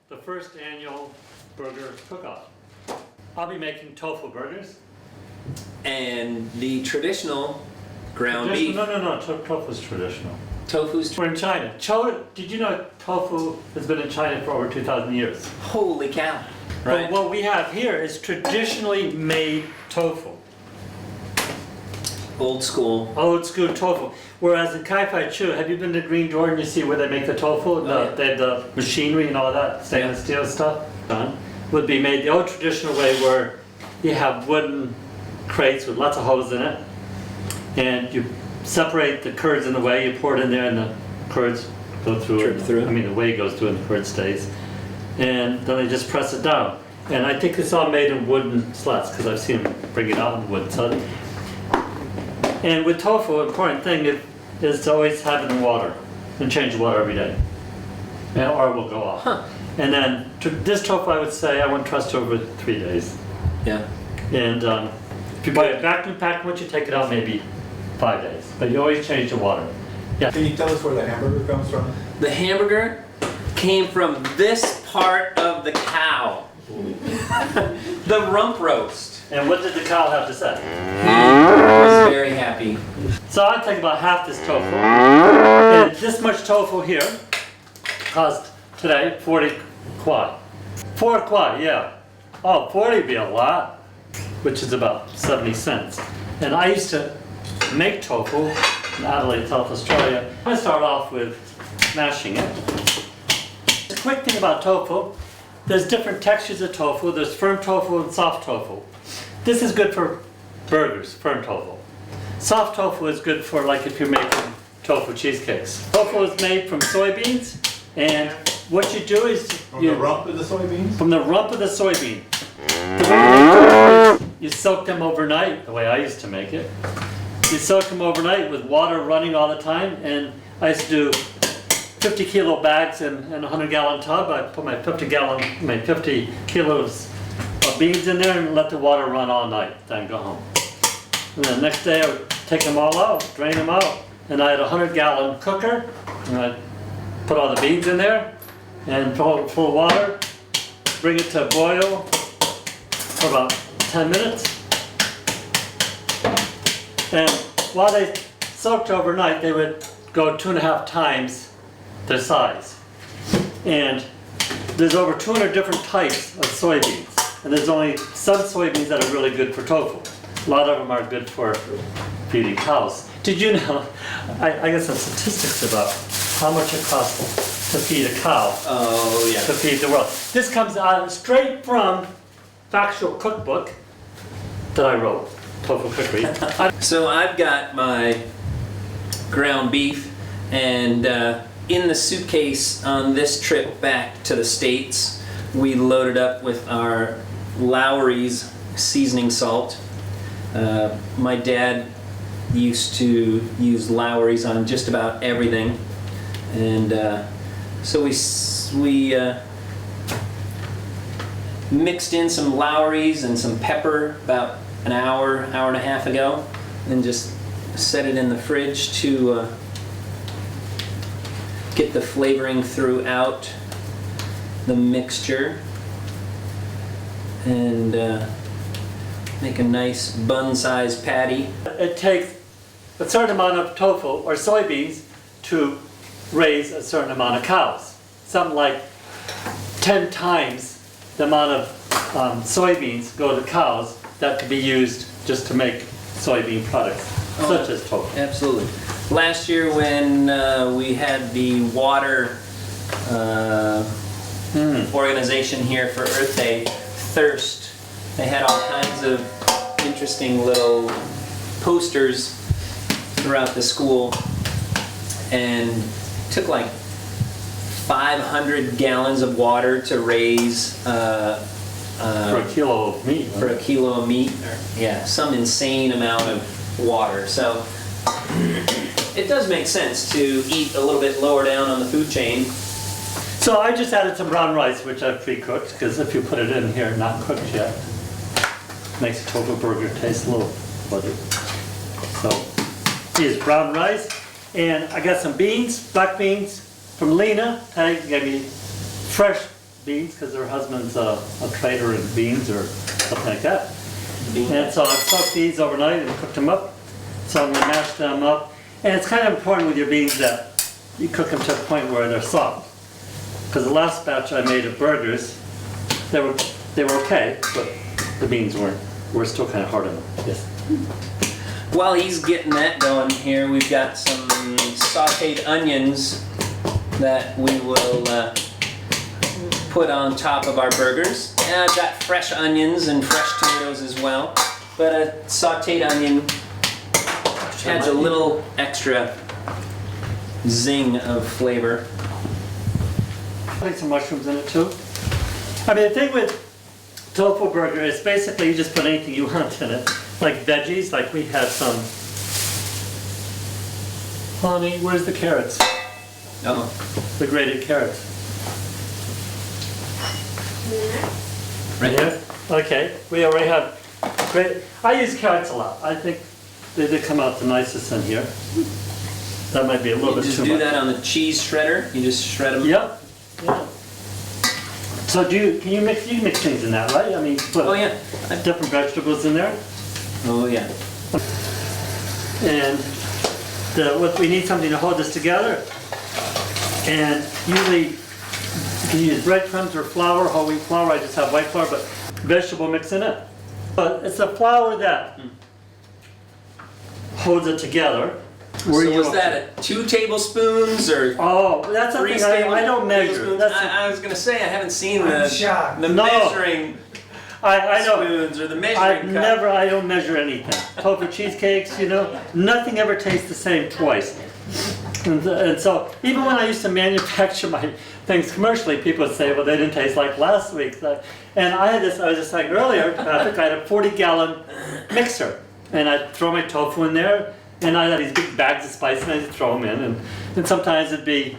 the first annual burger cook-off. I'll be making tofu burgers. And the traditional ground beef. No, tofu's traditional. Tofu's. We're in China. Did you know tofu has been in China for over 2,000 years? Holy cow. Right. But what we have here is traditionally made tofu. Old school. Old school tofu. Whereas in Kai Fai Chu, have you been to Green Jordan? You see where they make the tofu? Yeah. They have the machinery and all that stainless steel stuff done. Would be made the old traditional way where you have wooden crates with lots of holes in it. And you separate the curds in the whey, you pour it in there and the curds go through it. I mean the whey goes through and the curd stays. And then they just press it down. And I think it's all made in wooden slats because I've seen them bring it out in wood. And with tofu, an important thing is to always have it in water and change the water every day. Or it will go off. Huh. And then this tofu, I would say, I wouldn't trust over 3 days. Yeah. And if you buy a vacuum pack, once you take it out, maybe 5 days. But you always change the water. Yeah. Can you tell us where the hamburger comes from? The hamburger came from this part of the cow. The rump roast. And what did the cow have to say? I was very happy. So I'd take about half this tofu. And this much tofu here cost today 40 kwai. 4 kwai, yeah. Oh, 40 would be a lot, which is about 70 cents. And I used to make tofu in Adelaide, South Australia. I'm going to start off with mashing it. The quick thing about tofu, there's different textures of tofu. There's firm tofu and soft tofu. This is good for burgers, firm tofu. Soft tofu is good for like if you're making tofu cheesecakes. Tofu is made from soybeans, and what you do is From the rump of the soybeans? from the rump of the soybean. The way you make tofu is you soak them overnight, the way I used to make it. You soak them overnight with water running all the time, and I used to do 50 kilo bags in a 100-gallon tub. I put my 50 kilos of beans in there and let the water run all night, then go home. And then the next day I would take them all out, drain them out, and I had a 100-gallon cooker, and I'd put all the beans in there, and full of water, bring it to a boil for about 10 minutes. And while they soaked overnight, they would go 2.5 times their size. And there's over 200 different types of soybeans. And there's only some soybeans that are really good for tofu. A lot of them are good for feeding cows. Did you know, I got some statistics about how much it costs to feed a cow. Oh, yeah. To feed the world. This comes out straight from Factual Cookbook that I wrote, Tofu Cookery. So I've got my ground beef, and in the suitcase on this trip back to the States, we loaded up with our Lowry's seasoning salt. My dad used to use Lowry's on just about everything, and so we mixed in some Lowry's and some pepper about an hour and a half ago, and just set it in the fridge to get the flavoring throughout the mixture, and make a nice bun-sized patty. It takes a certain amount of tofu or soybeans to raise a certain amount of cows. Something like 10 times the amount of soybeans go to cows that could be used just to make soybean products, such as tofu. Absolutely. Last year when we had the water organization here for Earth Day, Thirst, they had all kinds of interesting little posters throughout the school, and took like 500 gallons of water to raise For a kilo of meat. for a kilo of meat, or yeah, some insane amount of water. So it does make sense to eat a little bit lower down on the food chain. So I just added some brown rice, which I've pre-cooked, because if you put it in here not cooked yet, makes a tofu burger taste a little fuzzy. So here's brown rice, and I got some beans, black beans from Lena. They gave me fresh beans because her husband's a trader in beans or something like that. And so I soaked these overnight and cooked them up. So I'm gonna mash them up. And it's kind of important with your beans that you cook them to a point where they're soft. Because the last batch I made of burgers, they were okay, but the beans were still kind of hard on them. Yes. While he's getting that going here, we've got some sauteed onions that we will put on top of our burgers. And I've got fresh onions and fresh tomatoes as well. But a sauteed onion adds a little extra zing of flavor. Putting some mushrooms in it too. I mean, the thing with tofu burger is basically you just put anything you want in it. Like veggies, like we had some. Honey, where's the carrots? Oh, The grated carrots. right here? Okay, we already have great. I use carrots a lot. I think they come out the nicest in here. That might be a little You bit just too do much. that on the cheese shredder. You just shred them. Yep. Yeah. So can you mix things in that, right? I mean, put Oh yeah. different vegetables in there. Oh yeah. And what we need something to hold this together. And usually you can use breadcrumbs or flour, whole wheat flour. I just have white flour, but vegetable mix in it. But it's the flour that holds it together. So was that 2 tablespoons or Oh, that's 3 something I don't measure. tablespoons? That's I was gonna say I haven't seen I'm shocked. the No. measuring I know. spoons or the measuring cup. I don't measure anything. Tofu cheesecakes, nothing ever tastes the same twice. And so, even when I used to manufacture my things commercially, people would say, well, they didn't taste like last week's. And I was just saying earlier, I think I had a 40-gallon mixer. And I'd throw my tofu in there, and I had these big bags of spices, and I'd throw them in. And sometimes it'd be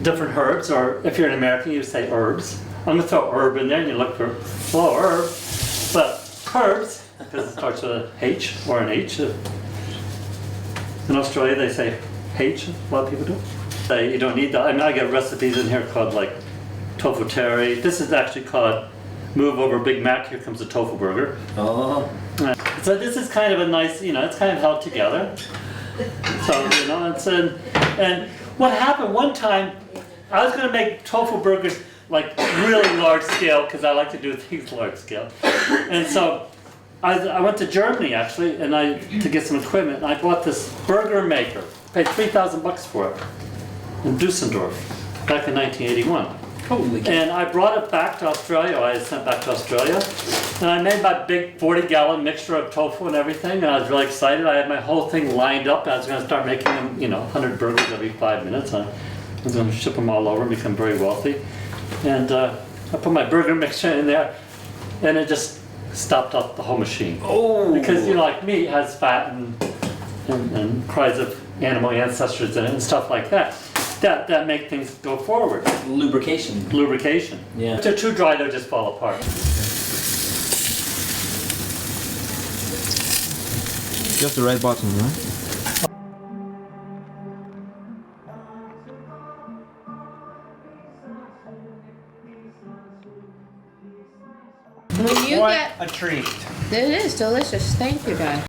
different herbs, or if you're an American, you say herbs. I'm gonna throw herb in there, and you look for herb. But herbs, because it starts with a H or an H. In Australia, they say H, a lot of people do. You don't need that. I mean, I get recipes in here called like tofu terry. This is actually called move over Big Mac. Here comes the tofu burger. Oh. So this is kind of a nice, it's kind of held together. So, and what happened one time, I was going to make tofu burgers like really large scale because I like to do things large scale. And so I went to Germany actually, to get some equipment, and I bought this burger maker. Paid $3,000 for it in Dusseldorf back in 1981. Holy cow. And I brought it back to Australia. I had sent back to Australia, and I made my big 40-gallon mixture of tofu and everything. And I was really excited. I had my whole thing lined up. And I was going to start making them, 100 burgers every 5 minutes. I was going to ship them all over and become very wealthy. And I put my burger mixture in there, and it just stopped up the whole machine. Oh. Because like meat has fat and cries of animal ancestors in it and stuff like that. That make things go forward. Lubrication. Lubrication. Yeah. If they're too dry, they'll just fall apart. Just the right button, right? When you What get, a treat. it is delicious. Thank you, guys.